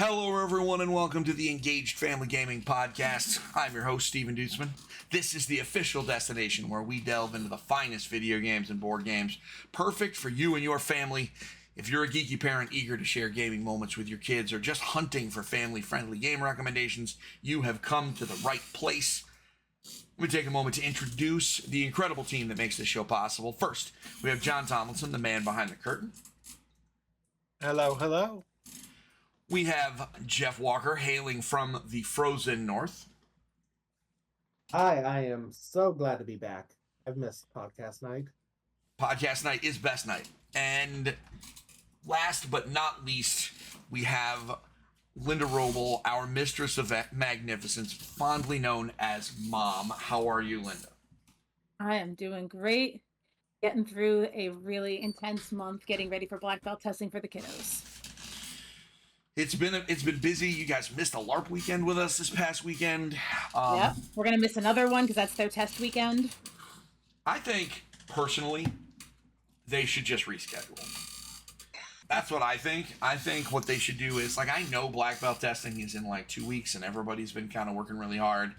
Hello, everyone, and welcome to the Engaged Family Gaming Podcast. I'm your host, Steven Dutzman. This is the official destination where we delve into the finest video games and board games, perfect for you and your family. If you're a geeky parent eager to share gaming moments with your kids or just hunting for family-friendly game recommendations, you have come to the right place. Let me take a moment to introduce the incredible team that makes this show possible. First, we have John Tomlinson, the man behind the curtain. Hello, hello. We have Jeff Walker, hailing from the frozen north. Hi, I am so glad to be back. I've missed podcast night. Podcast night is best night. And last but not least, we have Linda Roble, our mistress of magnificence, fondly known as Mom. How are you, Linda? I am doing great. Getting through a really intense month, getting ready for black belt testing for the kiddos. It's been busy. You guys missed a LARP weekend with us this past weekend. Yep, we're gonna miss another one because that's their test weekend. I think personally, they should just reschedule. That's what I think. I think what they should do is, I know black belt testing is in 2 weeks, and everybody's been kind of working really hard.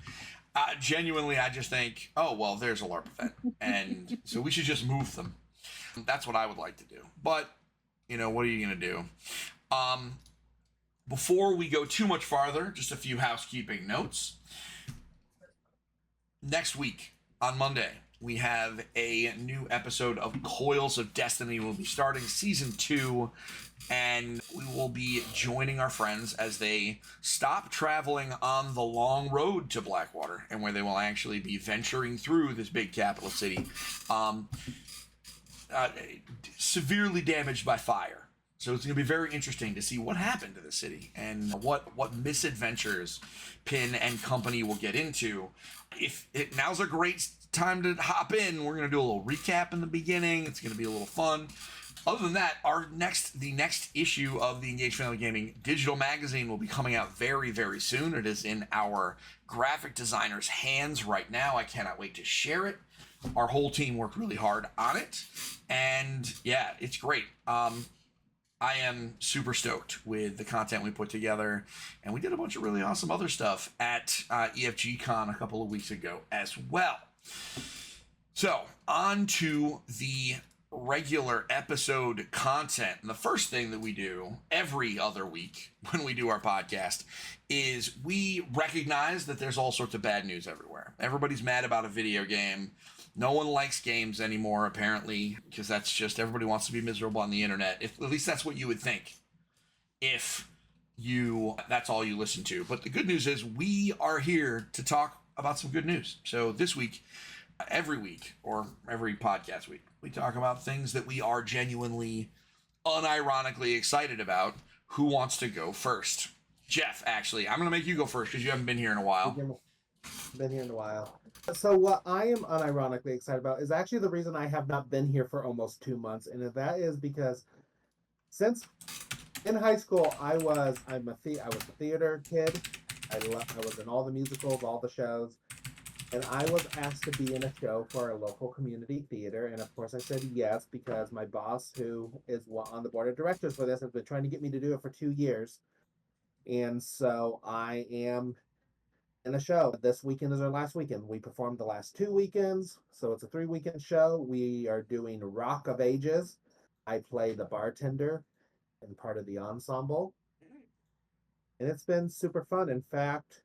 Genuinely, I just think, oh well, there's a LARP event, and so we should just move them. That's what I would like to do. But what are you gonna do? Before we go too much farther, just a few housekeeping notes. Next week, on Monday, we have a new episode of Coils of Destiny. We'll be starting Season 2, and we will be joining our friends as they stop traveling on the long road to Blackwater, and where they will actually be venturing through this big capital city, severely damaged by fire. So it's going to be very interesting to see what happened to the city and what misadventures Pin and company will get into. Now's a great time to hop in. We're going to do a little recap in the beginning. It's going to be a little fun. Other than that, the next issue of the Engaged Family Gaming digital magazine will be coming out very, very soon. It is in our graphic designer's hands right now. I cannot wait to share it. Our whole team worked really hard on it, and yeah, it's great. I am super stoked with the content we put together, and we did a bunch of really awesome other stuff at EFG Con a couple of weeks ago as well. So, on to the regular episode content. And the first thing that we do every other week when we do our podcast is we recognize that there's all sorts of bad news everywhere. Everybody's mad about a video game. No one likes games anymore, apparently, because that's just everybody wants to be miserable on the internet. At least that's what you would think if that's all you listen to. But the good news is we are here to talk about some good news. So this week, every week, or every podcast week, we talk about things that we are genuinely, unironically excited about. Who wants to go first? Jeff, actually, I'm going to make you go first because you haven't been here in a while. Been here in a while. So what I am unironically excited about is actually the reason I have not been here for almost 2 months, and that is because since in high school I was a theater kid. I was in all the musicals, all the shows, and I was asked to be in a show for a local community theater, and of course I said yes because my boss, who is on the board of directors for this, has been trying to get me to do it for 2 years, and so I am in a show. This weekend is our last weekend. We performed the last 2 weekends, so it's a 3-weekend show. We are doing Rock of Ages. I play the bartender and part of the ensemble, and it's been super fun. In fact,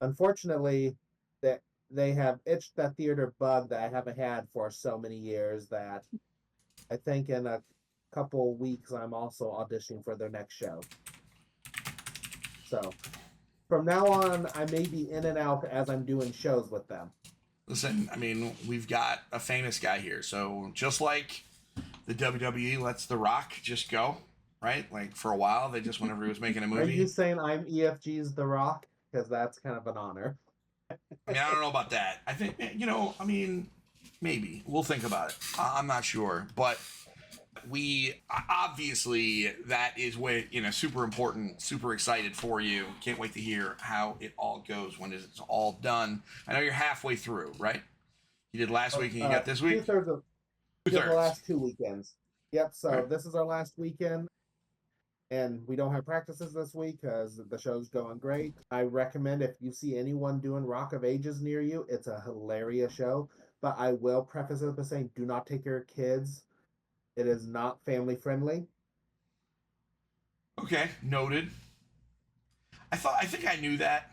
unfortunately, that they have itched that theater bug that I haven't had for so many years that I think in a couple weeks I'm also auditioning for their next show. So from now on, I may be in and out as I'm doing shows with them. Listen, I mean, we've got a famous guy here. So just like the WWE lets The Rock just go, right? For a while, whenever he was making a movie. Are you saying I'm EFG's The Rock? Because that's kind of an honor. I don't know about that. I think, maybe. We'll think about it. I'm not sure. But obviously, that is way, super important, super excited for you. Can't wait to hear how it all goes when it's all done. I know you're halfway through, right? You did last week and you got this week? Two-thirds. The last 2 weekends. Yep, so Right. This is our last weekend. and we don't have practices this week because the show's going great. I recommend if you see anyone doing Rock of Ages near you, it's a hilarious show. But I will preface it by saying, do not take your kids. It is not family friendly. Okay, noted. I think I knew that,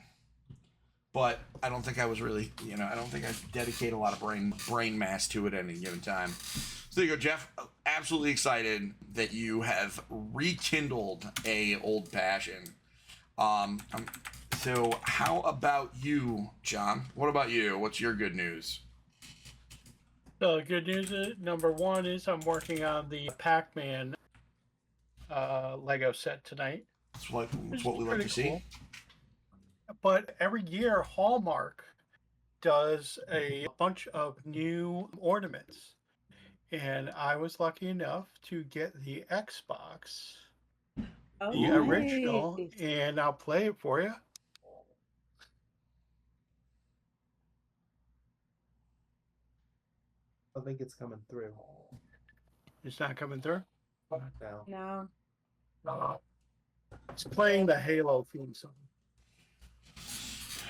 but I don't think I was really, I don't think I dedicate a lot of brain mass to it at any given time. So there you go, Jeff. Absolutely excited that you have rekindled a old passion. So how about you, John? What about you? What's your good news? So good news is, number one is I'm working on the Pac-Man Lego set tonight. It's what we like to see. But every year, Hallmark does a bunch of new ornaments. And I was lucky enough to get the Xbox, the original, and I'll play it for you. I think it's coming through. It's not coming through? No. It's playing the Halo theme song.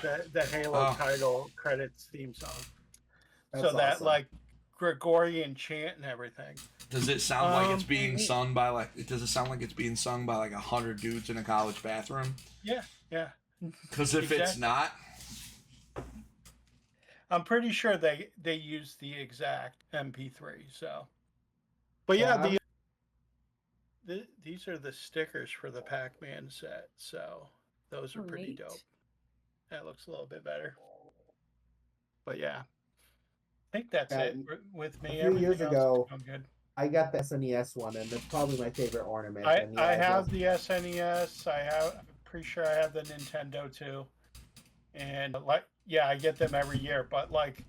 The Halo title credits theme song. That's so awesome. That like Gregorian chant and everything. Does it sound like it's being sung by does it sound like it's being sung by like 100 dudes in a college bathroom? Yeah. Because if it's not, I'm pretty sure they use the exact MP3. So, but yeah, these are the stickers for the Pac-Man set. So those are pretty dope. That looks a little bit better. But yeah, I think that's it with me. A few years ago, good. I got the SNES one, and it's probably my favorite ornament. I have the SNES. I'm pretty sure I have the Nintendo too. And I get them every year. But like,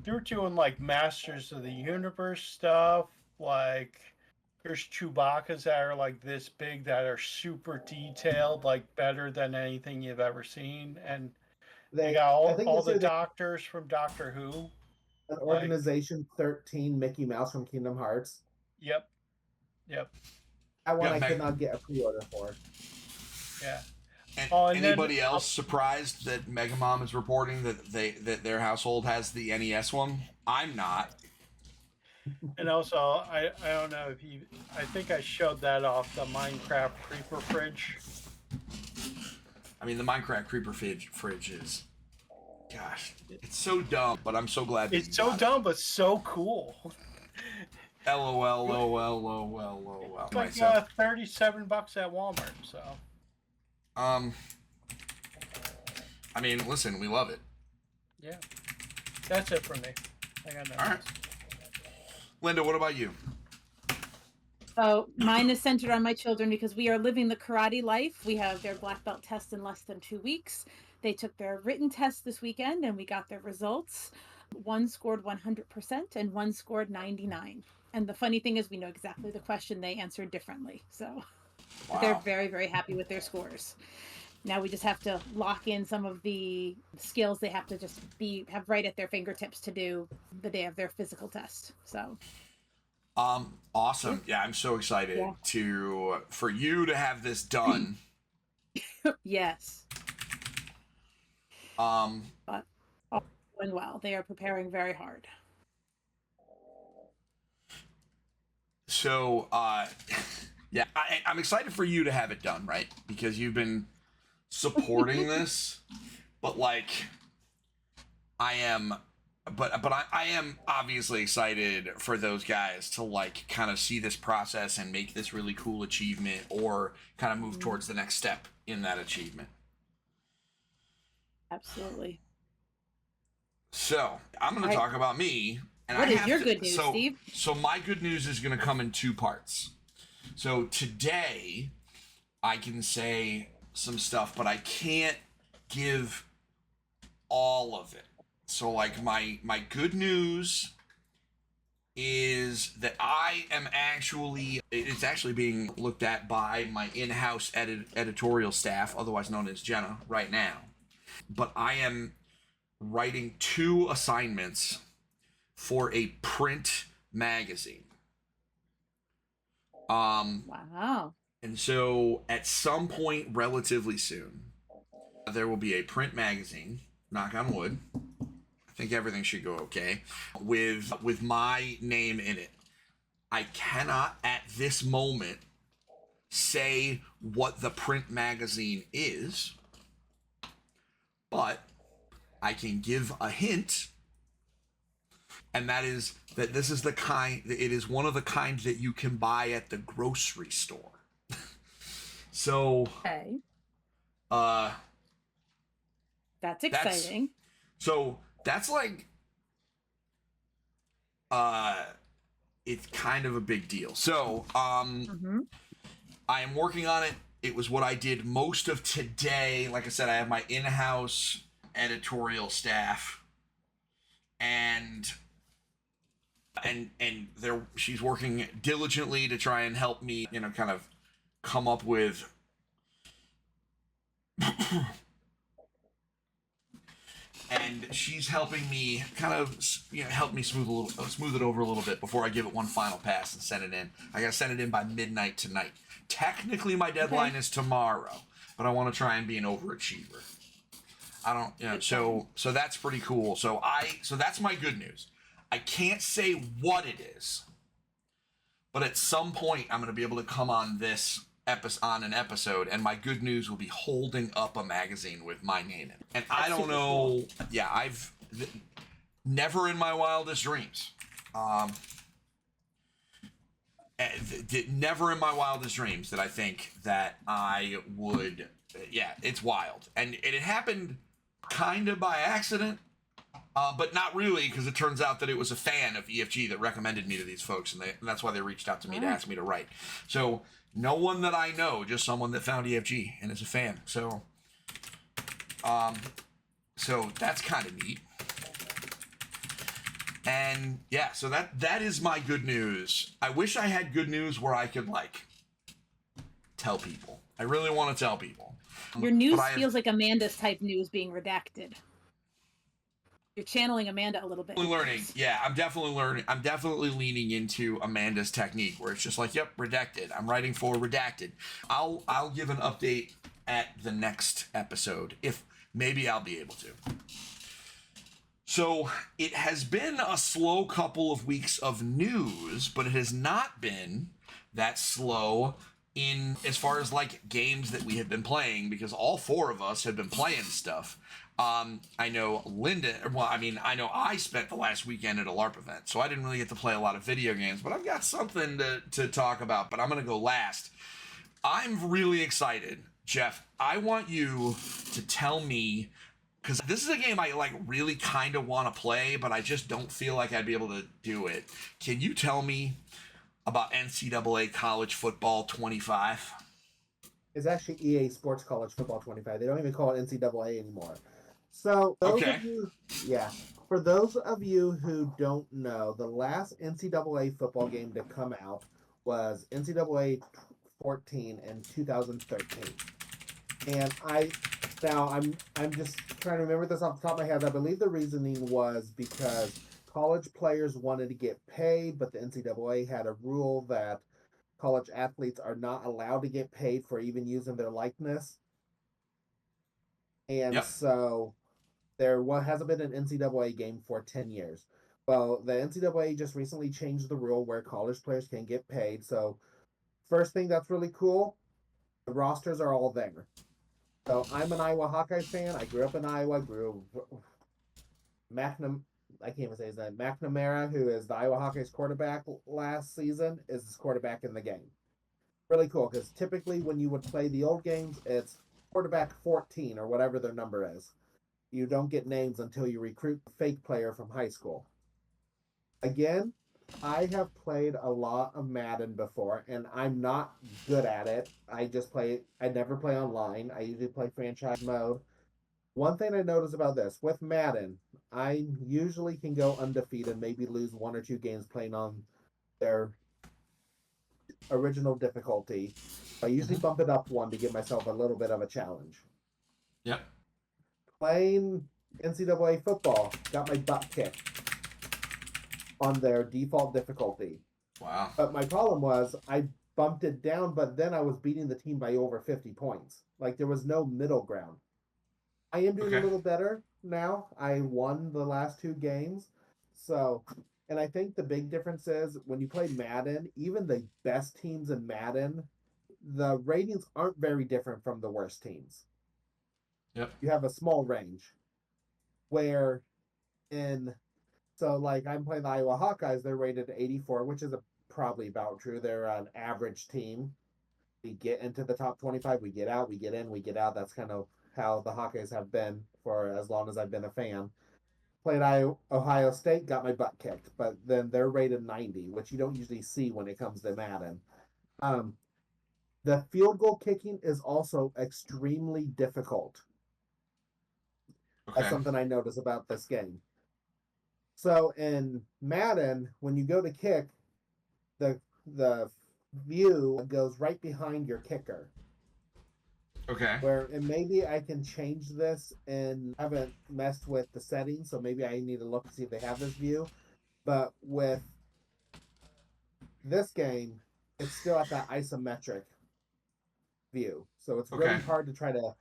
they're doing like Masters of the Universe stuff. Like, there's Chewbacca's that are like this big that are super detailed, like better than anything you've ever seen. And they got all the doctors from Doctor Who. An Organization 13 Mickey Mouse from Kingdom Hearts. Yep. That one I could not get a pre-order for. Yeah. And anybody else surprised that Mega Mom is reporting that their household has the NES one? I'm not. And also, I don't know if I think I showed that off, the Minecraft Creeper Fridge. I mean, the Minecraft Creeper Fridge is, gosh, it's so dumb, but I'm so glad that it's so dumb, but so cool. LOL. It's like $37 at Walmart, so. I mean, listen, we love it. Yeah. That's it for me. I got nothing. All right. Linda, what about you? Oh, mine is centered on my children because we are living the karate life. We have their black belt test in less than 2 weeks. They took their written test this weekend and we got their results. One scored 100% and one scored 99. And the funny thing is we know exactly the question they answered differently. So they're very, very happy with their scores. Now we just have to lock in some of the skills they have to just have right at their fingertips to do the day of their physical test. So awesome. Yeah, I'm so excited for you to have this done. Yes. But all going well. They are preparing very hard. So yeah, I'm excited for you to have it done, right? Because you've been supporting this, but like I am obviously excited for those guys to like kind of see this process and make this really cool achievement or kind of move towards the next step in that achievement. Absolutely. So I'm going to talk about me. And what is your good news, Steve? So my good news is going to come in 2 parts. So today I can say some stuff, but I can't give all of it. So like my good news is that it's actually being looked at by my in-house editorial staff, otherwise known as Jenna, right now. But I am writing 2 assignments for a print magazine. Wow. And so at some point relatively soon, there will be a print magazine, knock on wood. I think everything should go okay, with my name in it. I cannot at this moment say what the print magazine is, but I can give a hint, and that is that this is it is one of the kinds that you can buy at the grocery store. So, Okay. That's exciting. That's like, it's kind of a big deal. So, I am working on it. It was what I did most of today. Like I said, I have my in-house editorial staff, and she's working diligently to try and help me, kind of come up with and she's helping me kind of, help me smooth it over a little bit before I give it one final pass and send it in. I gotta send it in by midnight tonight. Technically, my deadline is tomorrow, but I want to try and be an overachiever. I don't, so that's pretty cool. So that's my good news. I can't say what it is, but at some point I'm going to be able to come on an episode, and my good news will be holding up a magazine with my name in it. And I don't know. Cool. Yeah, I've never in my wildest dreams. Never in my wildest dreams did I think that I would. Yeah, it's wild, and it happened kind of by accident, but not really, because it turns out that it was a fan of EFG that recommended me to these folks, and that's why they reached out to me to ask me to write. So no one that I know, just someone that found EFG and is a fan. So, so that's kind of neat. And yeah, so that is my good news. I wish I had good news where I could tell people. I really want to tell people. Your news feels like Amanda's type news being redacted. You're channeling Amanda a little bit. Learning. Yeah, I'm definitely learning. I'm definitely leaning into Amanda's technique where it's just like, yep, redacted. I'm writing for redacted. I'll give an update at the next episode, if maybe I'll be able to. So it has been a slow couple of weeks of news, but it has not been that slow in as far as games that we have been playing, because all four of us have been playing stuff. I know I know I spent the last weekend at a LARP event, so I didn't really get to play a lot of video games, but I've got something to talk about, but I'm going to go last. I'm really excited. Jeff, I want you to tell me, because this is a game I really kind of want to play, but I just don't feel like I'd be able to do it. Can you tell me about NCAA College Football 25? It's actually EA Sports College Football 25. They don't even call it NCAA anymore. So, for those of you who don't know, the last NCAA football game to come out was NCAA 14 in 2013. And I'm just trying to remember this off the top of my head. I believe the reasoning was because college players wanted to get paid, but the NCAA had a rule that college athletes are not allowed to get paid for even using their likeness. And so there hasn't been an NCAA game for 10 years. Well, the NCAA just recently changed the rule where college players can get paid. So first thing that's really cool, the rosters are all there. So I'm an Iowa Hawkeyes fan. I grew up in Iowa. I can't even say his name. McNamara, who is the Iowa Hawkeyes quarterback last season, is his quarterback in the game. Really cool, because typically when you would play the old games, it's quarterback 14 or whatever their number is. You don't get names until you recruit a fake player from high school. Again, I have played a lot of Madden before, and I'm not good at it. I never play online. I usually play franchise mode. One thing I notice about this, with Madden, I usually can go undefeated, maybe lose one or two games playing on their original difficulty. I usually bump it up one to give myself a little bit of a challenge. Yep. Playing NCAA football, got my butt kicked on their default difficulty. Wow. But my problem was I bumped it down, but then I was beating the team by over 50 points. Like there was no middle ground. I am doing a little better now. I won the last 2 games. So, and I think the big difference is when you play Madden, even the best teams in Madden, the ratings aren't very different from the worst teams. Yep. You have a small range. Where so like I'm playing the Iowa Hawkeyes, they're rated 84, which is probably about true. They're an average team. We get into the top 25, we get out, we get in, we get out. That's kind of how the Hawkeyes have been for as long as I've been a fan. Played Ohio State, got my butt kicked, but then they're rated 90, which you don't usually see when it comes to Madden. The field goal kicking is also extremely difficult. That's something I notice about this game. So in Madden, when you go to kick, the view goes right behind your kicker. Okay. And maybe I can change this, and I haven't messed with the settings, so maybe I need to look to see if they have this view. But with this game, it's still at that isometric view. So it's really hard to try to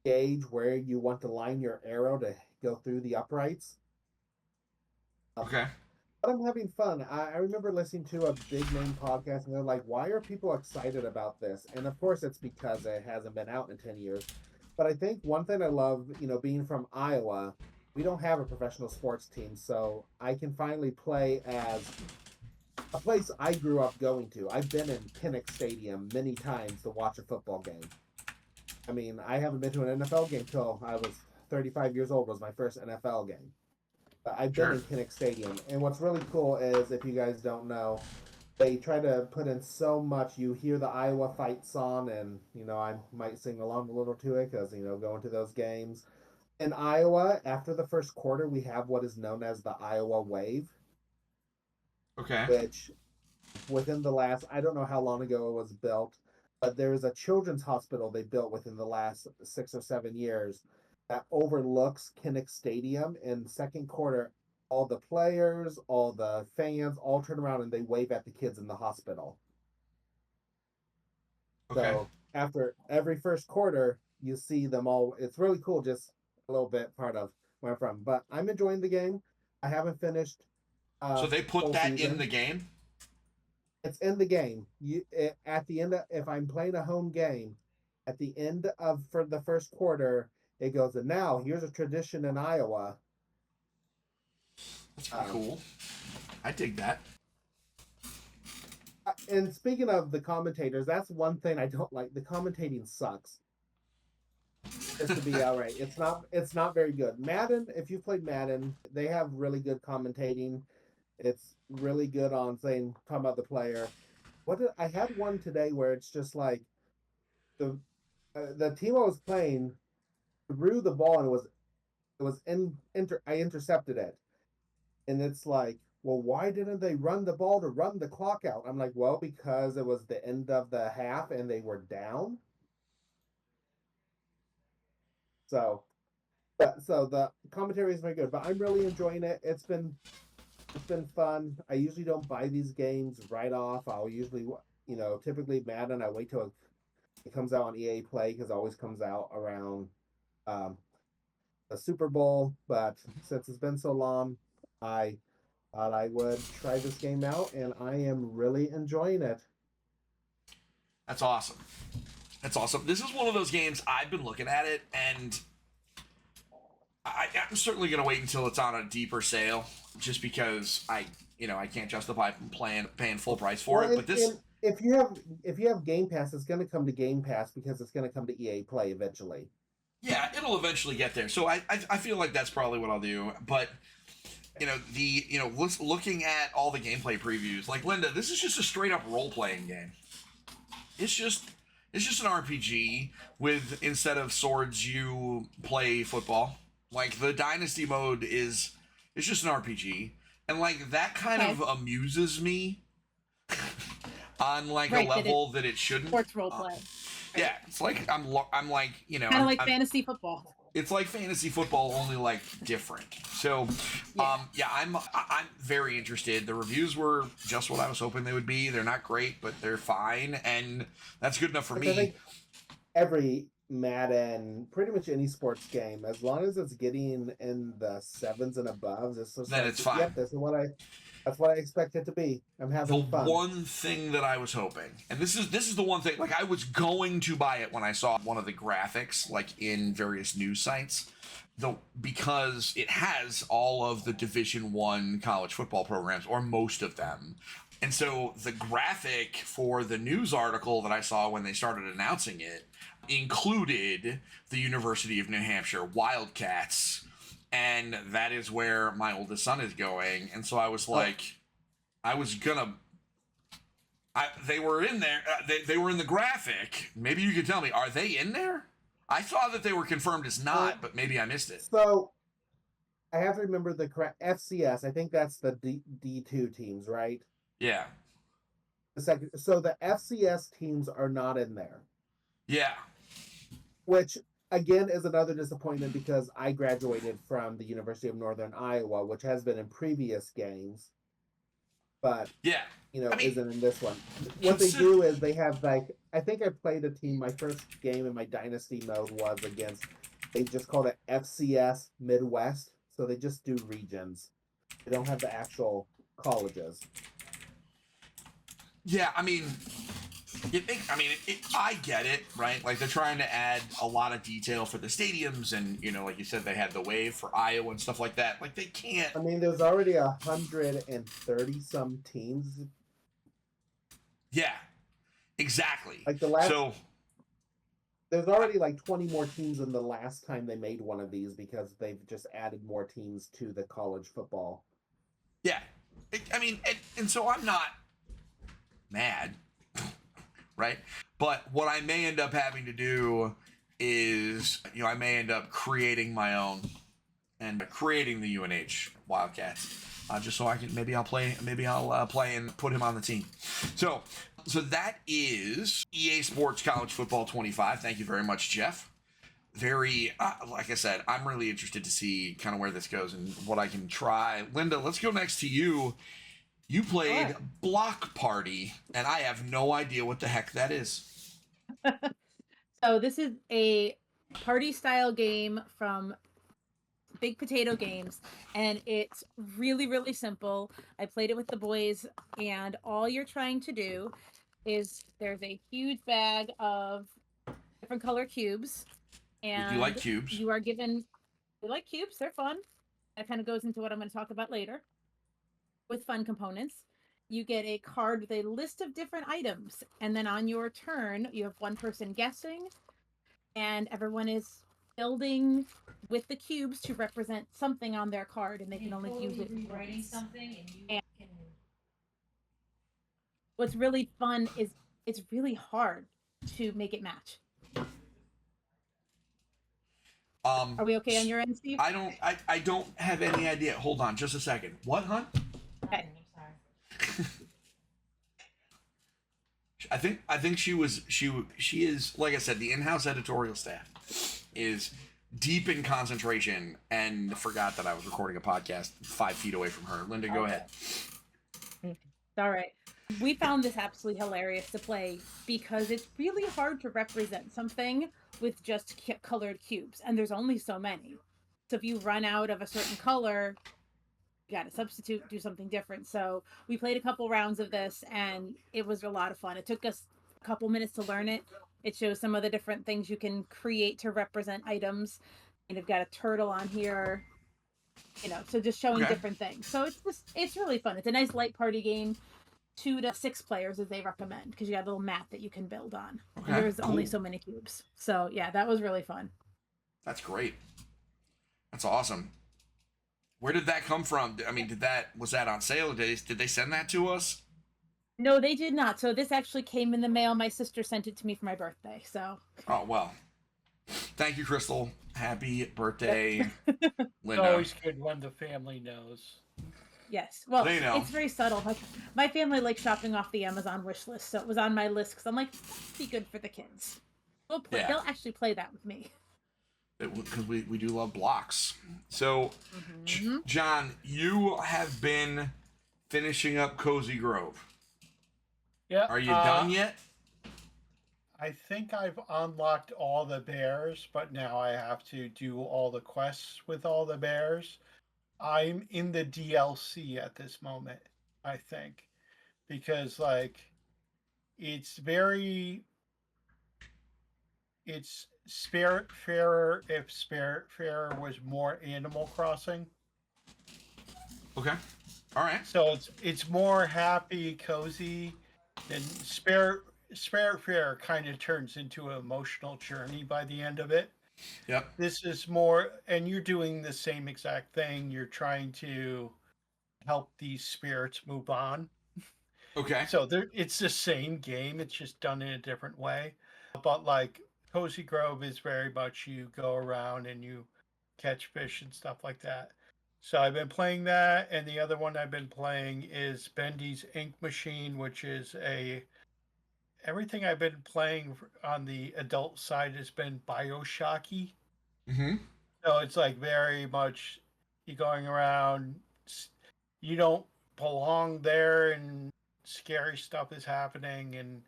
gauge where you want to line your arrow to go through the uprights. Okay. But I'm having fun. I remember listening to a big name podcast, and they're like, why are people excited about this? And of course, it's because it hasn't been out in 10 years. But I think one thing I love, being from Iowa, we don't have a professional sports team. So I can finally play as a place I grew up going to. I've been in Kinnick Stadium many times to watch a football game. I mean, I haven't been to an NFL game till I was 35 years old, was my first NFL game. I've been in Kinnick Stadium, and what's really cool is, if you guys don't know, they try to put in so much. You hear the Iowa fight song, and I might sing along a little to it because going to those games. In Iowa, after the first quarter, we have what is known as the Iowa Wave. Okay. Which, within the last, I don't know how long ago it was built, but there is a children's hospital they built within the last 6 or 7 years that overlooks Kinnick Stadium. In second quarter, all the players, all the fans, all turn around and they wave at the kids in the hospital. Okay. So after every first quarter, you see them all. It's really cool, just a little bit part of where I'm from. But I'm enjoying the game. I haven't finished. So they put that season. in the game? It's in the game. At the end, if I'm playing a home game, at the end for the first quarter, it goes, and now here's a tradition in Iowa. That's pretty cool. I dig that. And speaking of the commentators, that's one thing I don't like. The commentating sucks. Just to be outright, it's not very good. Madden, if you've played Madden, they have really good commentating. It's really good on talking about the player. I had one today where it's just like the team I was playing threw the ball, and I intercepted it, and it's like, well, why didn't they run the ball to run the clock out? I'm like, well, because it was the end of the half and they were down. So the commentary is very good, but I'm really enjoying it. It's been fun. I usually don't buy these games right off. I'll usually, typically Madden, I wait till it comes out on EA Play, because it always comes out around the Super Bowl. But since it's been so long, I thought I would try this game out, and I am really enjoying it. That's awesome. This is one of those games, I've been looking at it, and I'm certainly going to wait until it's on a deeper sale, just because I can't justify paying full price for it. But if you have Game Pass, it's going to come to Game Pass, because it's going to come to EA Play eventually. Yeah, it'll eventually get there. So I feel like that's probably what I'll do. But looking at all the gameplay previews, like, Linda, this is just a straight up role playing game. It's just an RPG with, instead of swords, you play football. Like, the Dynasty mode it's just an RPG, and like that kind of amuses me on like a level that it shouldn't. Sports role play. Yeah, it's like I'm like kind of like fantasy football. It's like fantasy football, only like different. So, yeah, I'm very interested. The reviews were just what I was hoping they would be. They're not great, but they're fine, and that's good enough for me. I think every Madden, pretty much any sports game, as long as it's getting in the 7s and above, Then it's fine. Yep, that's what I expect it to be. I'm having The fun. one thing that I was hoping, and this is the one thing, like I was going to buy it when I saw one of the graphics, like in various news sites, because it has all of the Division I college football programs, or most of them. And so the graphic for the news article that I saw when they started announcing it included the University of New Hampshire Wildcats, and that is where my oldest son is going. And so I was like, they were in there. They were in the graphic. Maybe you could tell me, are they in there? I saw that they were confirmed as not, but maybe I missed it. So I have to remember the correct FCS. I think that's the D2 teams, right? Yeah. So the FCS teams are not in there. Yeah. Which, again, is another disappointment because I graduated from the University of Northern Iowa, which has been in previous games, but Yeah. isn't in this one. What they do is they have, like, I think I played a team, my first game in my Dynasty mode was against, they just called it FCS Midwest, so they just do regions. They don't have the actual colleges. Yeah, I get it, right? Like they're trying to add a lot of detail for the stadiums, and like you said, they had the wave for Iowa and stuff like that. Like they can't. I mean, there's already 130 some teams. Yeah, exactly. Like there's already like 20 more teams than the last time they made one of these because they've just added more teams to the college football. Yeah, and so I'm not mad. Right? But what I may end up having to do is, I may end up creating my own and creating the UNH Wildcats, just so I can maybe I'll play and put him on the team. So that is EA Sports College Football 25. Thank you very much, Jeff. Very, like I said, I'm really interested to see kind of where this goes and what I can try. Linda, let's go next to you. You played Block Party, and I have no idea what the heck that is. So this is a party-style game from Big Potato Games, and it's really, really simple. I played it with the boys, and all you're trying to do is there's a huge bag of different color cubes, and you like cubes? You are given. You like cubes? They're fun. That kind of goes into what I'm going to talk about later. With fun components, you get a card with a list of different items, and then on your turn, you have one person guessing, and everyone is building with the cubes to represent something on their card, and they can only use it writing something, and you can. What's really fun is it's really hard to make it match. Are we okay on your end, Steve? I don't have any idea. Hold on just a second. What, hon? Okay. I think she is, like I said, the in-house editorial staff is deep in concentration and forgot that I was recording a podcast 5 feet away from her. Linda, go ahead. All right. We found this absolutely hilarious to play because it's really hard to represent something with just colored cubes, and there's only so many. So if you run out of a certain color, you got to substitute, do something different. So we played a couple rounds of this, and it was a lot of fun. It took us a couple minutes to learn it. It shows some of the different things you can create to represent items. And you've got a turtle on here, so just showing different things. So it's really fun. It's a nice light party game. 2 to 6 players as they recommend, because you got a little map that you can build on. Okay, and there's only so many cubes. So yeah, that was really fun. That's great. That's awesome. Where did that come from? I mean, was that on sale? Did they send that to us? No, they did not. So this actually came in the mail. My sister sent it to me for my birthday. So. Oh well. Thank you, Crystal. Happy birthday, Linda. It's always good when the family knows. Yes. Well, they know. It's very subtle. Like, my family likes shopping off the Amazon wish list, so it was on my list because I'm like, that'd be good for the kids. We'll play. Yeah. They'll actually play that with me. because we do love blocks. So, Mhm. John, you have been finishing up Cozy Grove. Yeah. Are you done yet? I think I've unlocked all the bears, but now I have to do all the quests with all the bears. I'm in the DLC at this moment, I think, because like it's very it's Spirit Fairer if Spirit Fairer was more Animal Crossing. Okay. All right. So it's more happy, cozy, than Spirit Fairer kind of turns into an emotional journey by the end of it. Yep. This is more, and you're doing the same exact thing. You're trying to help these spirits move on. Okay. So it's the same game. It's just done in a different way. But like Cozy Grove is very much you go around and you catch fish and stuff like that. So I've been playing that, and the other one I've been playing is Bendy's Ink Machine, which is everything I've been playing on the adult side has been Bioshocky. Mm-hmm. So it's like very much you going around, you don't belong there, and scary stuff is happening, and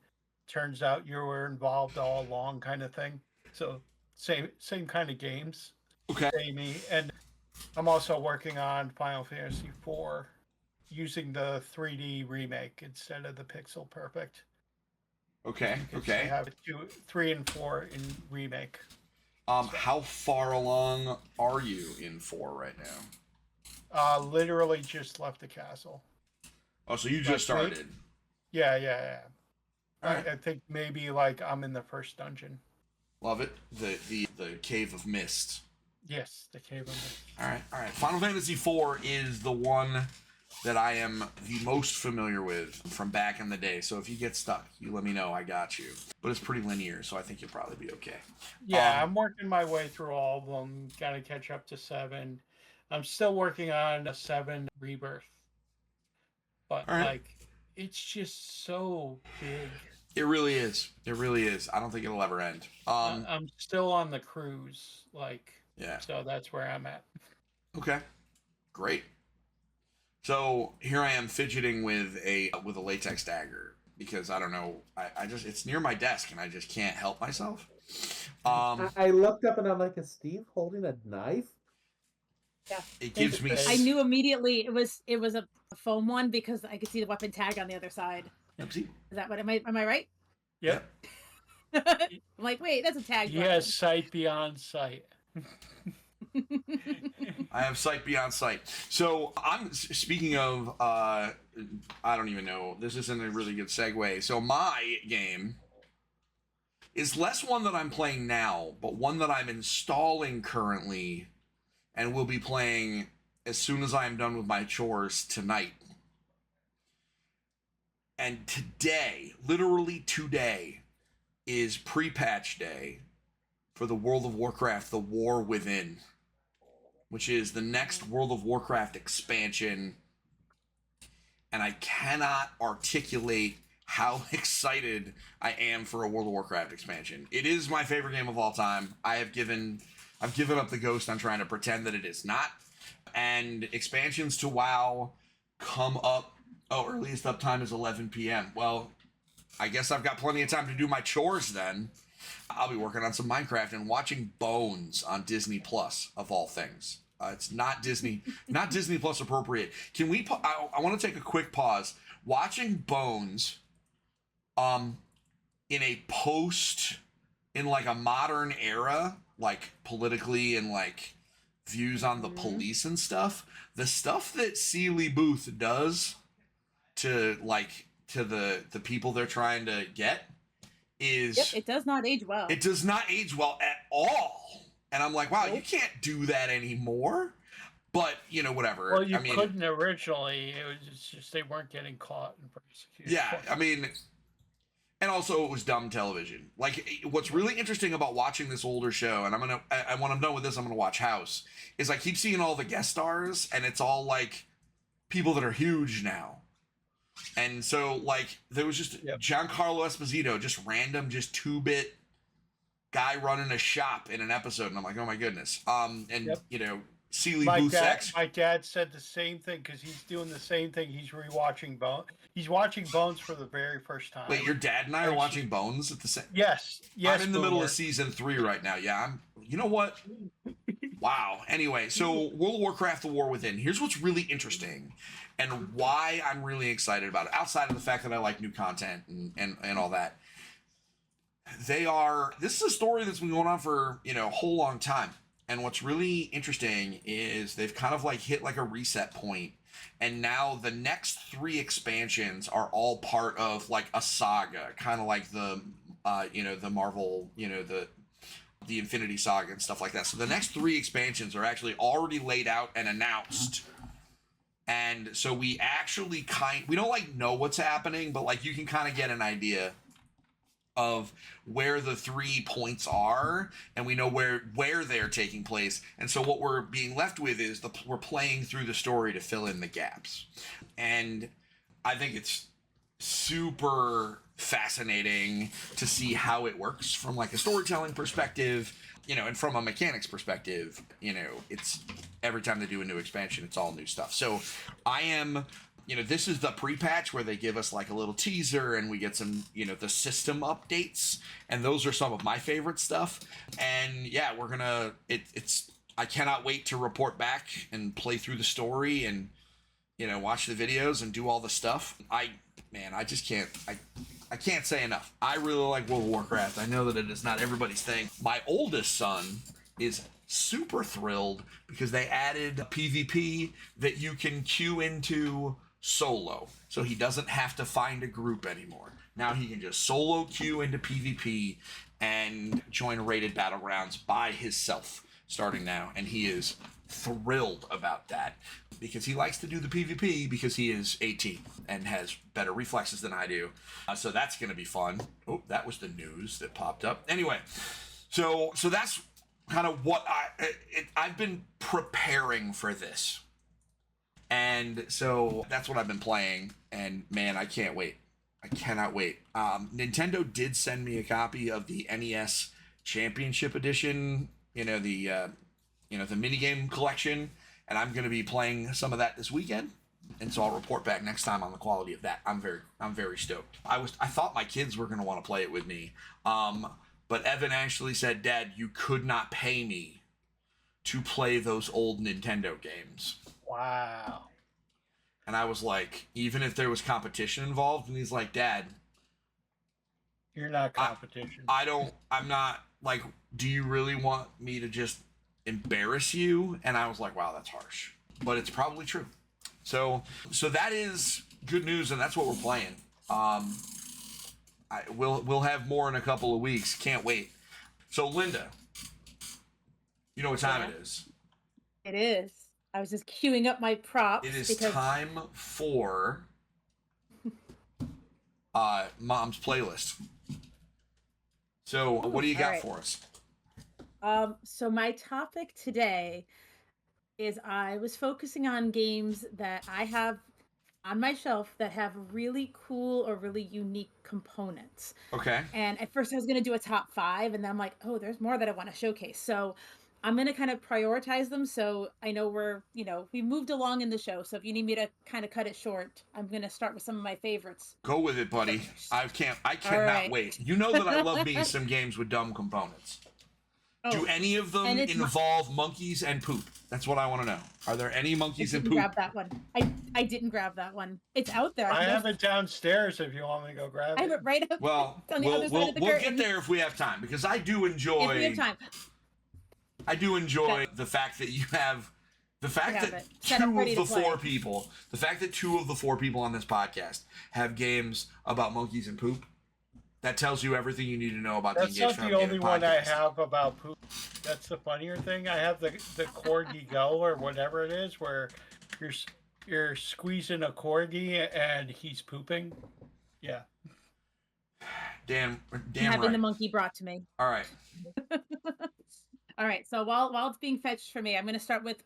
turns out you were involved all along, kind of thing. So same kind of games, Okay. samey. And I'm also working on Final Fantasy IV using the 3D remake instead of the Pixel Perfect. Okay. I Okay. have 3 and 4 in remake. How far along are you in 4 right now? Literally just left the castle. Oh, so you just started. Yeah. All right. I think maybe like I'm in the first dungeon. Love it. The Cave of Mist. Yes, the cave of Mist. All right. Final Fantasy IV is the one that I am the most familiar with from back in the day. So if you get stuck, you let me know. I got you. But it's pretty linear, so I think you'll probably be okay. Yeah, I'm working my way through all of them. Got to catch up to 7. I'm still working on a 7 Rebirth. But All right. like, it's just so big. It really is. It really is. I don't think it'll ever end. I'm still on the cruise, like, Yeah. so that's where I'm at. Okay. Great. So here I am fidgeting with a latex dagger because I don't know. I just it's near my desk and I just can't help myself. I looked up and I'm like, is Steve holding a knife? Yeah. It gives me. It's- I knew immediately it was a foam one because I could see the weapon tag on the other side. Oopsie. Is that what am I right? Yep. I'm like, wait, that's a tag. He has sight beyond sight. I have sight beyond sight. So I'm speaking of. I don't even know. This isn't a really good segue. So my game is less one that I'm playing now, but one that I'm installing currently, and will be playing as soon as I am done with my chores tonight. And today, literally today, is prepatch day for the World of Warcraft, The War Within, which is the next World of Warcraft expansion. And I cannot articulate how excited I am for a World of Warcraft expansion. It is my favorite game of all time. I've given up the ghost on trying to pretend that it is not. And expansions to WoW come up. Oh, earliest uptime is 11 p.m. Well, I guess I've got plenty of time to do my chores then. I'll be working on some Minecraft and watching Bones on Disney Plus, of all things. It's not Disney Plus appropriate. Can we? I want to take a quick pause. Watching Bones, in a in like a modern era, like politically and like views on the police and stuff. The stuff that Seeley Booth does to the people they're trying to get is Yep, it does not age well. It does not age well at all. And I'm like, wow, you can't do that anymore. But, whatever. Well, you couldn't originally. It was just they weren't getting caught and prosecuted. Yeah, I mean, and also it was dumb television. Like, what's really interesting about watching this older show, and when I'm done with this, I'm gonna watch House, is I keep seeing all the guest stars, and it's all like people that are huge now. And so, like, there was just Giancarlo Esposito, just random, just 2-bit guy running a shop in an episode, and I'm like, oh my goodness. And Yep. you know, Sealy My Booth dad, X. my dad said the same thing because he's doing the same thing. He's rewatching Bones. He's watching Bones for the very first time. Wait, your dad and I are watching Bones at the same. Yes. I'm in the middle Boomer. of season 3 right now. Yeah, I'm. You know what? Wow. Anyway, so World of Warcraft: The War Within. Here's what's really interesting, and why I'm really excited about it. Outside of the fact that I like new content and all that, this is a story that's been going on for a whole long time. And what's really interesting is they've kind of like hit like a reset point, and now the next 3 expansions are all part of like a saga, kind of like the the Marvel, the Infinity Saga and stuff like that. So the next 3 expansions are actually already laid out and announced. And so we actually we don't like know what's happening, but like you can kind of get an idea of where the 3 points are, and we know where they're taking place. And so what we're being left with is we're playing through the story to fill in the gaps. And I think it's super fascinating to see how it works from like a storytelling perspective, and from a mechanics perspective. It's every time they do a new expansion, it's all new stuff. So I am, this is the pre-patch where they give us like a little teaser and we get some, the system updates, and those are some of my favorite stuff. And yeah, we're gonna, I cannot wait to report back and play through the story and, watch the videos and do all the stuff. I just can't, I can't say enough. I really like World of Warcraft. I know that it is not everybody's thing. My oldest son is super thrilled because they added PvP that you can queue into solo. So he doesn't have to find a group anymore. Now he can just solo queue into PvP and join rated battlegrounds by himself starting now. And he is thrilled about that because he likes to do the PvP because he is 18 and has better reflexes than I do. So that's going to be fun. Oh, that was the news that popped up. Anyway, so that's kind of what I've been preparing for this. And so that's what I've been playing, and man, I can't wait. I cannot wait. Nintendo did send me a copy of the NES Championship Edition, the minigame collection, and I'm going to be playing some of that this weekend. And so I'll report back next time on the quality of that. I'm very stoked. I thought my kids were going to want to play it with me. But Evan actually said, "Dad, you could not pay me to play those old Nintendo games." Wow. And I was like, even if there was competition involved, and he's like, "Dad, You're not competition. I'm not, like, do you really want me to just embarrass you?" And I was like, wow, that's harsh. But it's probably true. So that is good news, and that's what we're playing. We'll have more in a couple of weeks. Can't wait. So Linda, you know what time it is? It is. I was just queuing up my props. It is time for Mom's playlist. So what do you got for us? So my topic today is I was focusing on games that I have on my shelf that have really cool or really unique components. Okay. And at first I was going to do a top 5, and then I'm like, oh, there's more that I want to showcase. So I'm going to kind of prioritize them. So I know we moved along in the show. So if you need me to kind of cut it short, I'm going to start with some of my favorites. Go with it, buddy. I cannot wait. You know that I love me some games with dumb components. Oh, do any of them involve monkeys and poop? That's what I want to know. Are there any monkeys and poop? Grab that one. I didn't grab that one. It's out there. I have it downstairs if you want me to go grab it. I have it right up. Well, on the other side of the we'll curtain. get there if we have time, because I do enjoy. If we have time. I do enjoy the fact that you have the fact that two of the 4 people, the fact that 2 of the 4 people on this podcast have games about monkeys and poop. That tells you everything you need to know about That's the Engaged not the only one I have about poop. That's the funnier thing. I have the Corgi Go or whatever it is, where you're squeezing a corgi and he's pooping. Yeah. Damn having right. the monkey brought to me. All right. All right. So while it's being fetched for me, I'm going to start with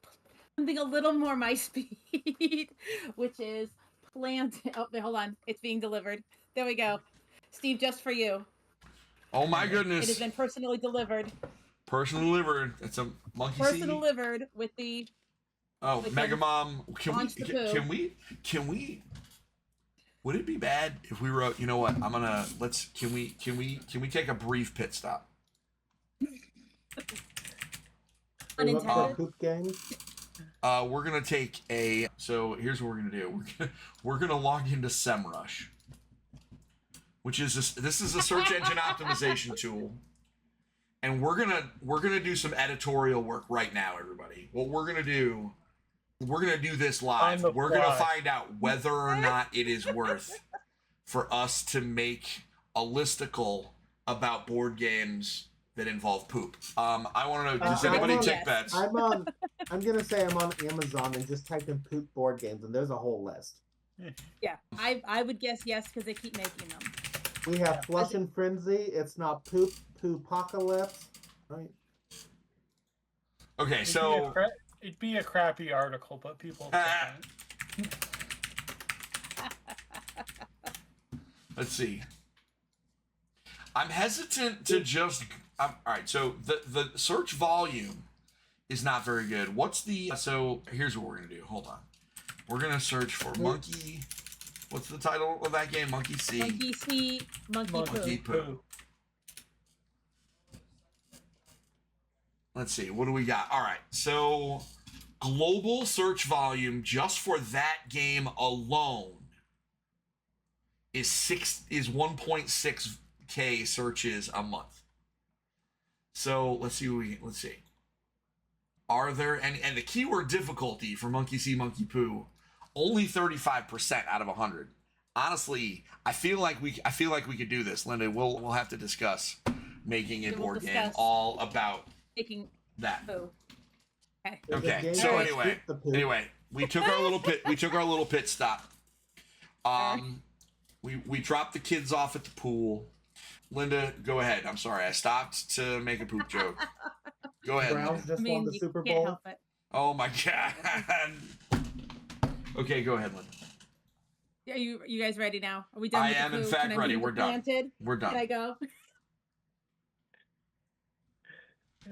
something a little more my speed, which is plant. Oh, hold on. It's being delivered. There we go. Steve, just for you. Oh my It goodness. has been personally delivered. Personally delivered. It's a monkey Personally seed. delivered with the. Oh, Like Mega Mom. launch the poo. Can we? Would it be bad if we wrote? You know what? Can we take a brief pit stop? Unintended. Poop game. We're gonna take a. So here's what we're gonna do. We're gonna log into SEMrush, which is this is a search engine optimization tool, and we're gonna do some editorial work right now, everybody. What we're gonna do this live. We're gonna find out whether or not it is worth for us to make a listicle about board games that involve poop. I want to know, does anybody take bets? I'm gonna say I'm on Amazon and just type in poop board games, and there's a whole list. Yeah, I would guess yes because they keep making them. We have Flush and Frenzy. It's not poop. Poopocalypse. Right. Okay, so it'd be a crappy article, but people. Let's see. I'm hesitant to just. All right, so the search volume is not very good. What's the? So here's what we're gonna do. Hold on. We're gonna search for monkey. What's the title of that game? Monkey See. Monkey See. Monkey Poo. Let's see. What do we got? All right. So global search volume just for that game alone is 1.6K searches a month. So let's see. Let's see. Are there and the keyword difficulty for Monkey See, Monkey Poo, only 35% out of 100. Honestly, I feel like we could do this, Linda. We'll have to discuss making a board game all about making that. poo. Okay. Okay. So anyway, we took our little pit stop. We dropped the kids off at the pool. Linda, go ahead. I'm sorry, I stopped to make a poop joke. Go ahead. Browns just won the Super Can't Bowl. help it. Oh my god. Okay, go ahead, Linda. Are you guys ready now? Are we done? I with the am in poo? fact Can I ready. move We're the done. planted? We're done. Can I go?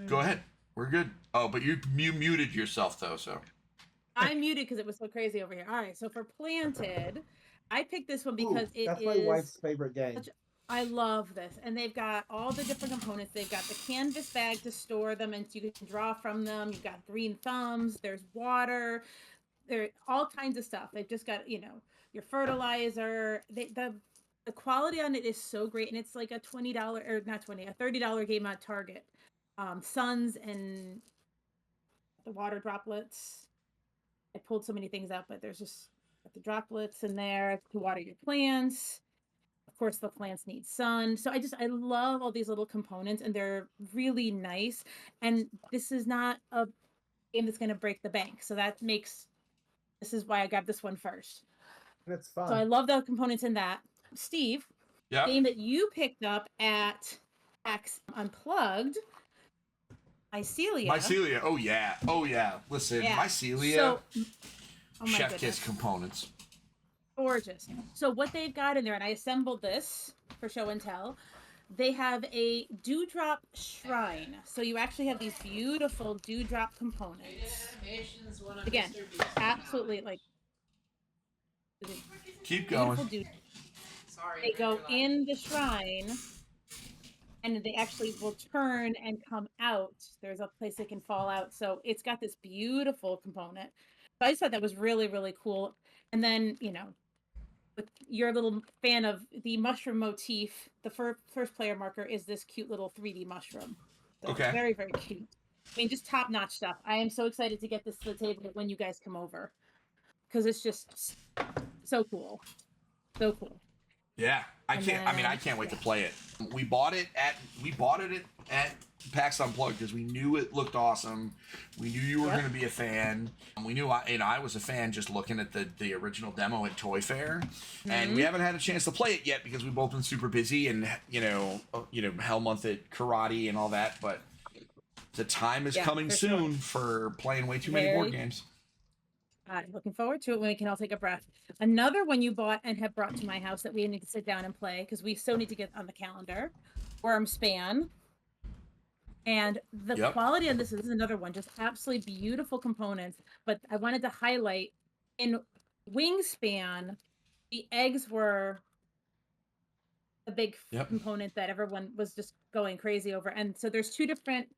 Go ahead. We're good. Oh, but you muted yourself though, so. I muted because it was so crazy over here. All right, so for planted, I picked this one because that's my wife's favorite game. I love this, and they've got all the different components. They've got the canvas bag to store them, and you can draw from them. You've got green thumbs. There's water. There all kinds of stuff. They've just got your fertilizer. The quality on it is so great, and it's like a $20 or not $20, a $30 game at Target. Suns and the water droplets. I pulled so many things out, but there's just the droplets in there to water your plants. Of course, the plants need sun. So I love all these little components, and they're really nice. And this is not a game that's going to break the bank. So this is why I grabbed this one first. And it's fun. So I love the components in that. Steve, yeah, game that you picked up at X Unplugged, Mycelia. Oh yeah. Listen, Yeah. Mycelia. So, oh my Chef goodness. kiss components. Gorgeous. So what they've got in there, and I assembled this for show and tell. They have a dewdrop shrine. So you actually have these beautiful dewdrop components. Again, absolutely like. Keep going. Sorry. They go in the shrine, and they actually will turn and come out. There's a place they can fall out. So it's got this beautiful component. So I just thought that was really, really cool. And then, with your little fan of the mushroom motif, the first player marker is this cute little 3D mushroom. So Okay. Very, very cute. I mean, just top-notch stuff. I am so excited to get this to the table when you guys come over, because it's just so cool. So cool. Yeah, I can't wait to play it. We bought it at PAX Unplugged because we knew it looked awesome. We knew you were going to be a fan. We knew I was a fan just looking at the original demo at Toy Fair, and we haven't had a chance to play it yet because we've both been super busy and Hell Month at karate and all that. But the time is coming soon for playing way too many board games. I'm looking forward to it when we can all take a breath. Another one you bought and have brought to my house that we need to sit down and play because we so need to get on the calendar. worm span. And the Yep. quality of this is another one, just absolutely beautiful components. But I wanted to highlight in wingspan, the eggs were a big Yep. component that everyone was just going crazy over. And so there's 2 different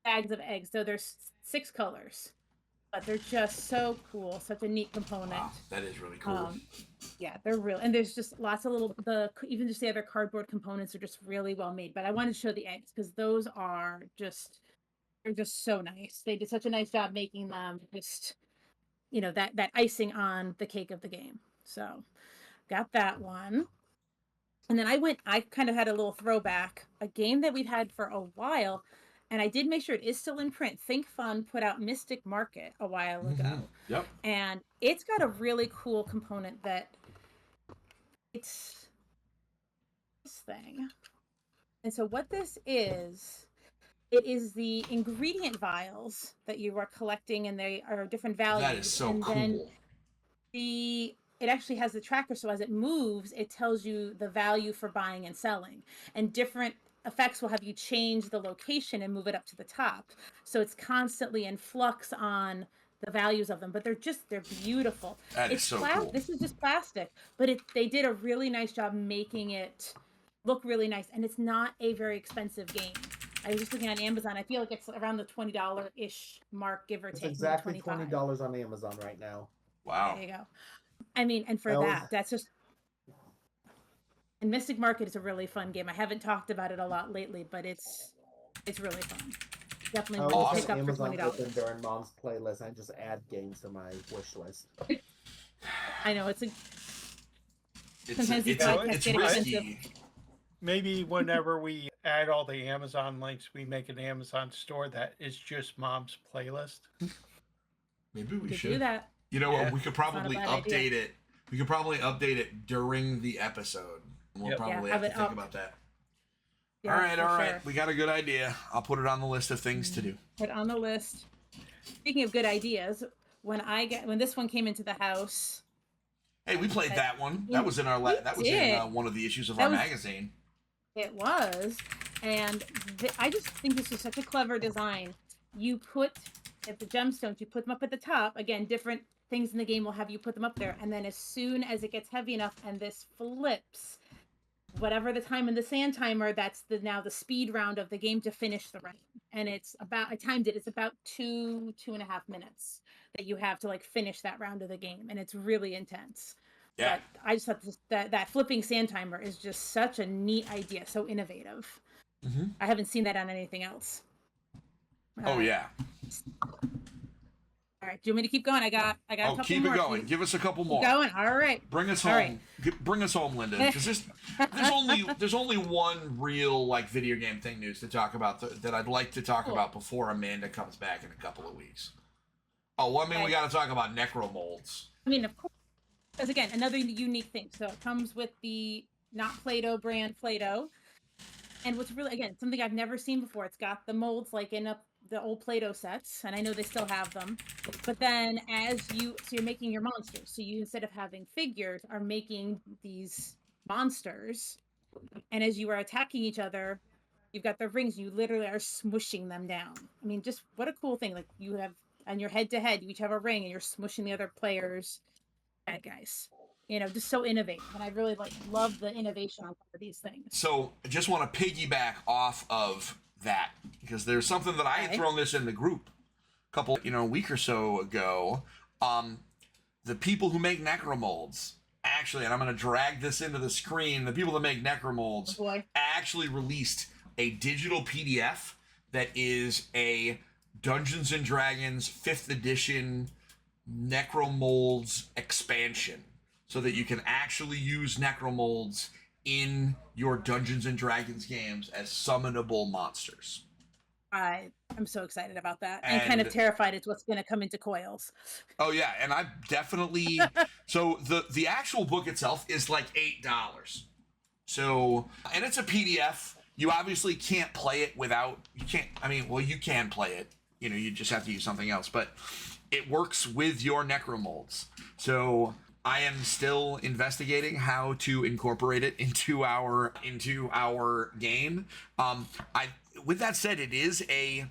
bags of eggs. So there's 6 colors, but they're just so cool. Such a neat component. Wow, that is really cool. Yeah, they're real. And there's just lots of even just the other cardboard components are just really well made. But I wanted to show the eggs because those are they're just so nice. They did such a nice job making them just, that icing on the cake of the game. So got that one. And then I kind of had a little throwback, a game that we've had for a while, and I did make sure it is still in print. Think Fun put out Mystic Market a while ago. Yep. And it's got a really cool component that it's this thing. And so what this is, it is the ingredient vials that you are collecting, and they are different values. That is so and cool. Then it actually has the tracker, so as it moves, it tells you the value for buying and selling. And different effects will have you change the location and move it up to the top. So it's constantly in flux on the values of them, but they're beautiful. That is so cool. This is just plastic, but they did a really nice job making it look really nice, and it's not a very expensive game. I was just looking on Amazon. I feel like it's around the $20-ish mark, give or take. It's exactly $25. $20 on Amazon right now. Wow. There you go. I mean, and for that's just. And Mystic Market is a really fun game. I haven't talked about it a lot lately, but it's really fun. Definitely will pick up for $20. Open during Mom's playlist. I just add games to my wish list. I know it's risky. Maybe whenever we add all the Amazon links, we make an Amazon store that is just Mom's playlist. Maybe we should do that. You know what? We could probably update idea. it. We could probably update it during the episode. We'll probably have to think about that. Yeah, all right. Sure. We got a good idea. I'll put it on the list of things to do. Put on the list. Speaking of good ideas, when this one came into the house. Hey, we played that one. That was in our in one of the issues of our magazine. It was, and I just think this is such a clever design. You put at the gemstones, you put them up at the top. Again, different things in the game will have you put them up there, and then as soon as it gets heavy enough and this flips, whatever the time in the sand timer, that's now the speed round of the game to finish the round. And I timed it. It's about 2.5 minutes that you have to finish that round of the game, and it's really intense. Yeah. But I just thought that flipping sand timer is just such a neat idea, so innovative. Mm-hmm. I haven't seen that on anything else. Yeah. All right. Do you want me to keep going? I got a couple keep more. It going. Give us a couple more. Keep going. All right. Bring us home. Right. Bring us home, Linda. Because there's only one real video game thing news to talk about that I'd like to talk about before Amanda comes back in a couple of weeks. Oh, well, we got to talk about necromolds. I mean, of course. Because again, another unique thing. So it comes with the not Play-Doh brand Play-Doh. And what's really, again, something I've never seen before. It's got the molds in the old Play-Doh sets, and I know they still have them. But then you're making your monsters. So you, instead of having figures, are making these monsters. And as you are attacking each other, you've got the rings. You literally are smushing them down. I mean, just what a cool thing. You have, on your head-to-head, you each have a ring, and you're smushing the other players' bad guys. Just so innovative. And I really love the innovation on some of these things. So I just want to piggyback off of that, because there's something that I had thrown this in the group a week or so ago. The people who make necromolds actually, and I'm going to drag this into the screen, the people that make necromolds actually released a digital PDF that is a Dungeons and Dragons 5th edition necromolds expansion, so that you can actually use necromolds in your Dungeons and Dragons games as summonable monsters. I'm so excited about that, and kind of terrified it's what's going to come into coils. Oh yeah, and I definitely. So the actual book itself is $8. So, and it's a PDF. You obviously can't play it without. You can't. I mean, well, you can play it. You just have to use something else, but it works with your necromolds. So I am still investigating how to incorporate it into our game. With that said, it is a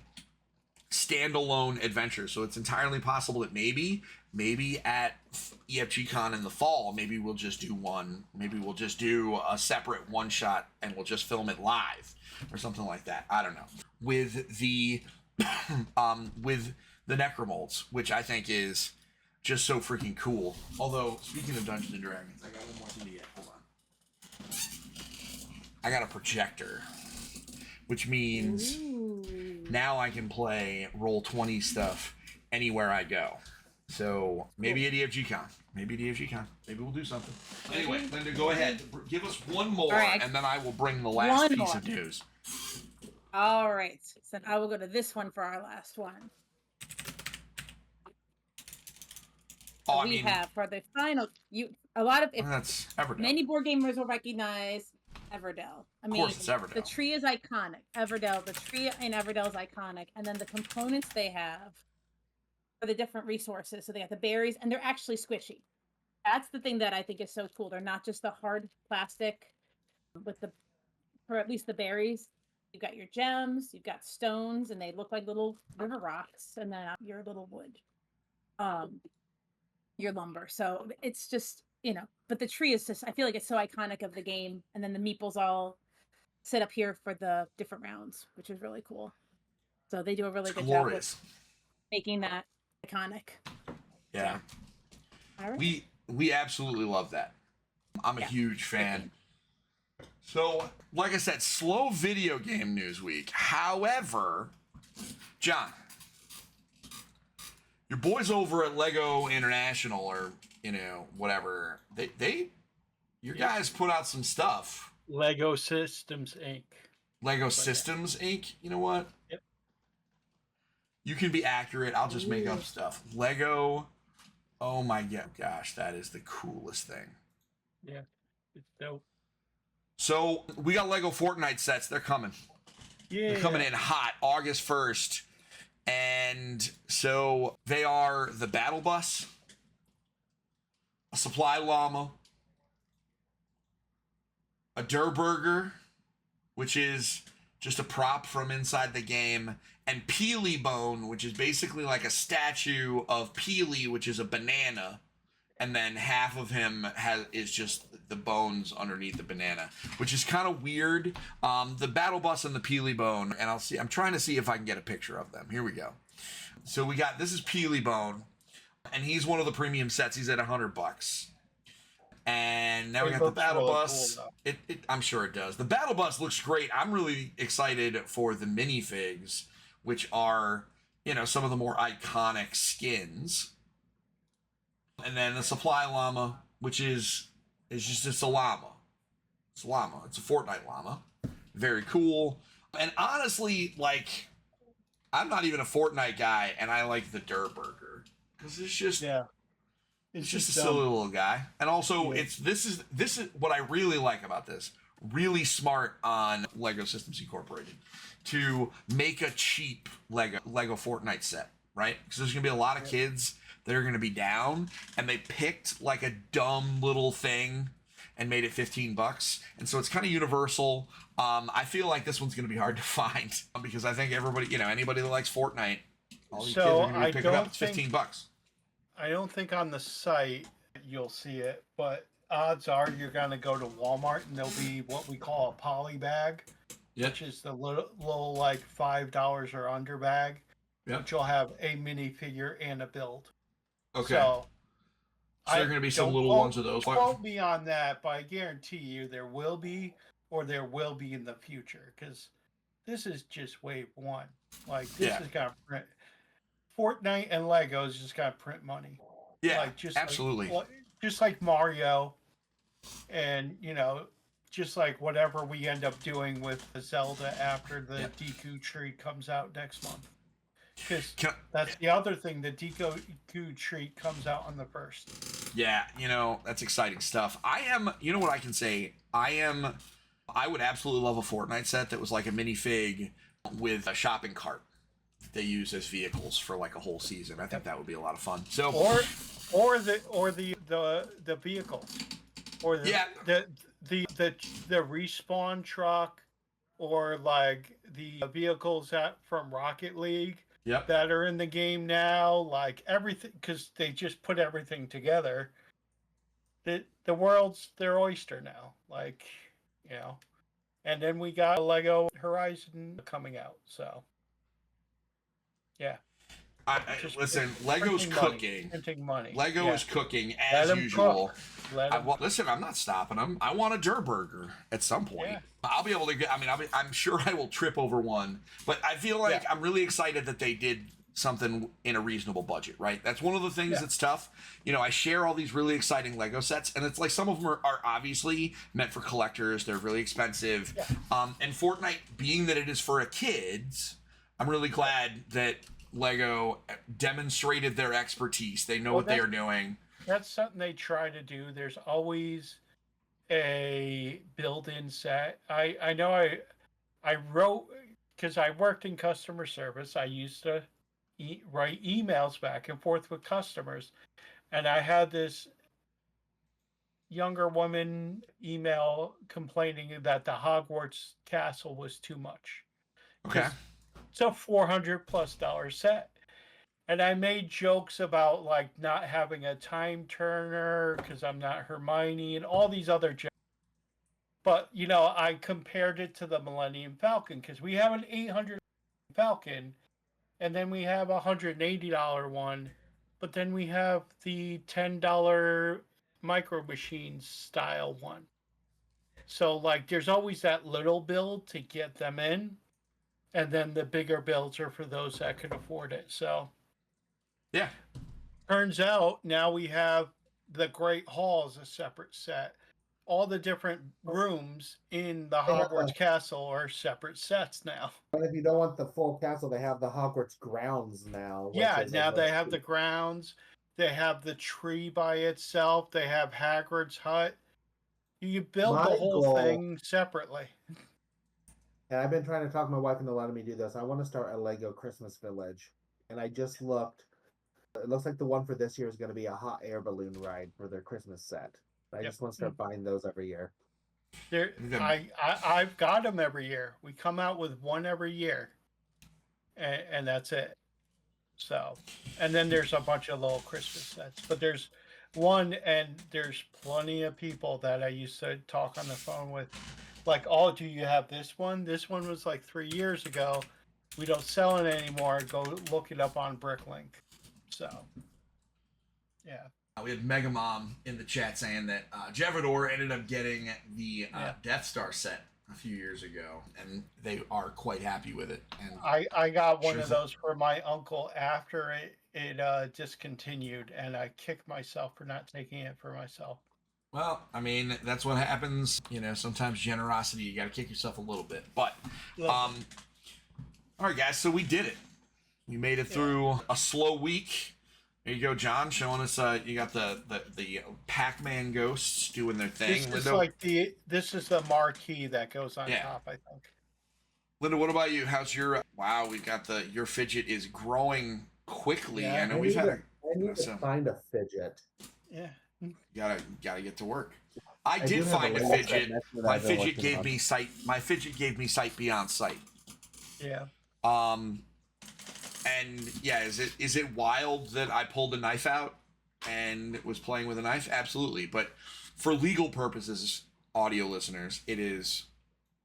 standalone adventure, so it's entirely possible that maybe at EFG Con in the fall, maybe we'll just do a separate one shot and we'll just film it live or something like that. I don't know. With the with the Necromolds, which I think is just so freaking cool. Although, speaking of Dungeons and Dragons, I got one more thing to get. Hold on. I got a projector, which means now I can play Roll20 stuff anywhere I go. So maybe at EFG Con. Maybe we'll do something. Anyway, Linda, go ahead. Give us one more, right, and then I will bring the last piece of news. All right. So I will go to this one for our last one. Oh, we have for the final. That's Everdell. Many board gamers will recognize Everdell. I mean, of course, it's Everdell. The tree is iconic. The tree in Everdell is iconic, and then the components they have for the different resources. So they have the berries, and they're actually squishy. That's the thing that I think is so cool. They're not just the hard plastic or at least the berries. You've got your gems, you've got stones, and they look like little river rocks, and then your little wood, your lumber. So it's just, but the tree is just, I feel like it's so iconic of the game. And then the meeples all sit up here for the different rounds, which is really cool. So they do a really good job with making that iconic. Yeah. So, all right. We absolutely love that. I'm a huge fan. So, like I said, slow video game news week. However, John, your boys over at Lego International, or whatever, your guys put out some stuff. Lego Systems Inc. Lego Systems Inc. You know what? Yep. You can be accurate. I'll just make up stuff. Lego. Oh my gosh, that is the coolest thing. Yeah, it's dope. So we got Lego Fortnite sets. They're coming. Yeah. They're coming in hot, August 1st. And so they are the Battle Bus, a Supply Llama, a Durburger, which is just a prop from inside the game, and Peely Bone, which is basically like a statue of Peely, which is a banana, and then half of him is just the bones underneath the banana, which is kind of weird. The Battle Bus and the Peely Bone, and I'm trying to see if I can get a picture of them. Here we go. So this is Peely Bone, and he's one of the premium sets. He's at $100. And now we got the Battle Bus. Cool, I'm sure it does. The Battle Bus looks great. I'm really excited for the minifigs, which are, some of the more iconic skins. And then the Supply Llama, which is just a llama. It's a llama. It's a Fortnite llama. Very cool. And honestly, I'm not even a Fortnite guy, and I like the Durburger because it's just it's just a silly little guy. And also, this is what I really like about this. Really smart on Lego Systems Incorporated to make a cheap Lego Fortnite set, right? Because there's gonna be a lot of kids that are going to be down, and they picked a dumb little thing and made it $15, and so it's kind of universal. I feel like this one's going to be hard to find because I think everybody, anybody that likes Fortnite, all these kids are going to be picking up. It's $15. I don't think on the site you'll see it, but odds are you're going to go to Walmart and there'll be what we call a poly bag, which is the little $5 or under bag, which will have a minifigure and a build. Okay. So there are going to be some little ones of those. Quote me on that, but I guarantee you there will be in the future, because this is just wave one. This is going to print. Fortnite and Lego is just going to print money. Yeah, absolutely. Just like Mario, and just like whatever we end up doing with the Zelda after the Deku tree comes out next month. Because that's the other thing, the Deku treat comes out on the 1st. Yeah, that's exciting stuff. What I can say? I would absolutely love a Fortnite set that was like a minifig with a shopping cart. they use as vehicles for like a whole season. I think that would be a lot of fun. So or the vehicle, or the respawn truck, or like the vehicles from Rocket League that are in the game now, like everything, because they just put everything together. The world's their oyster now, like, you know. And then we got Lego Horizon coming out, so yeah. Listen, Lego's cooking. Printing money. Lego is cooking as usual. Listen, I'm not stopping them. I want a Durr Burger at some point. Yeah. I'll be able to get. I mean, I'm sure I will trip over one, but I feel like I'm really excited that they did something in a reasonable budget. Right? That's one of the things that's tough. You know, I share all these really exciting Lego sets, and it's like some of them are obviously meant for collectors. They're really expensive. Yeah. And Fortnite, being that it is for kids, I'm really glad that Lego demonstrated their expertise. They know what they are doing. That's something they try to do. There's always a built-in set. I know I wrote, because I worked in customer service. I used to write emails back and forth with customers, and I had this younger woman email complaining that the Hogwarts castle was too much. Okay. It's a $400+ set. And I made jokes about like not having a time turner because I'm not Hermione and all these other jokes. But, you know, I compared it to the Millennium Falcon because we have an $800 Falcon, and then we have a $180 one, but then we have the $10 Micro Machines style one. So like there's always that little build to get them in. And then the bigger builds are for those that can afford it. So, yeah. Turns out now we have the Great Hall as a separate set. All the different rooms in the Hogwarts Castle are separate sets now. But if you don't want the full castle, they have the Hogwarts grounds now. Yeah, now they have the grounds. They have the tree by itself. They have Hagrid's hut. You build the whole thing separately. And I've been trying to talk my wife into letting me do this. I want to start a Lego Christmas Village. And I just looked. It looks like the one for this year is going to be a hot air balloon ride for their Christmas set. I just want to start buying those every year. I've got them every year. We come out with one every year. And that's it. So, and then there's a bunch of little Christmas sets. But there's one, and there's plenty of people that I used to talk on the phone with. Like, oh, do you have this one? This one was like 3 years ago. We don't sell it anymore. Go look it up on Bricklink. So, yeah. We had Mega Mom in the chat saying that Jevador ended up getting the Death Star set a few years ago, and they are quite happy with it. And I got one of those for my uncle after it discontinued, and I kicked myself for not taking it for myself. Well, I mean, that's what happens. You know, sometimes generosity, you got to kick yourself a little bit. But, all right, guys, so we did it. We made it through a slow week. There you go, John, showing us you got the Pac-Man ghosts doing their thing. This is the marquee that goes on top, I think. Linda, what about you? How's your wow, we've got your fidget is growing quickly. Yeah, I know we've had I need to find a fidget. Yeah. Gotta get to work. I did find a fidget. My fidget gave me sight. My fidget gave me sight beyond sight. Yeah. And yeah, is it wild that I pulled a knife out and was playing with a knife? Absolutely. But for legal purposes, audio listeners, it is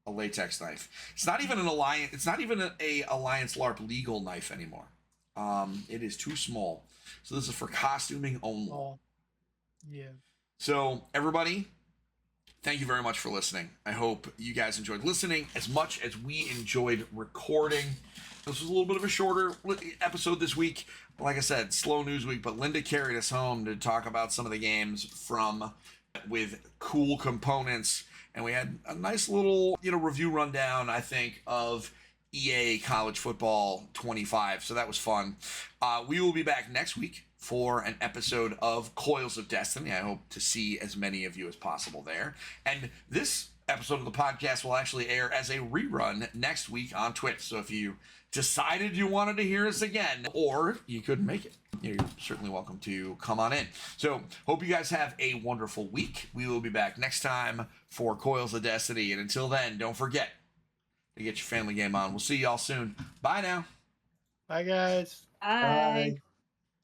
a latex knife. It's not even an Alliance. It's not even a Alliance LARP legal knife anymore. It is too small. So this is for costuming only. Oh. Yeah. So everybody, thank you very much for listening. I hope you guys enjoyed listening as much as we enjoyed recording. This was a little bit of a shorter episode this week. Like I said, slow news week, but Linda carried us home to talk about some of the games with cool components. And we had a nice little, review rundown, I think, of EA College Football 25. So that was fun. We will be back next week for an episode of Coils of Destiny. I hope to see as many of you as possible there. And this episode of the podcast will actually air as a rerun next week on Twitch. So if you decided you wanted to hear us again, or you couldn't make it, you're certainly welcome to come on in. So hope you guys have a wonderful week. We will be back next time for Coils of Destiny. And until then, don't forget to get your family game on. We'll see y'all soon. Bye now. Bye, guys. Bye. Bye.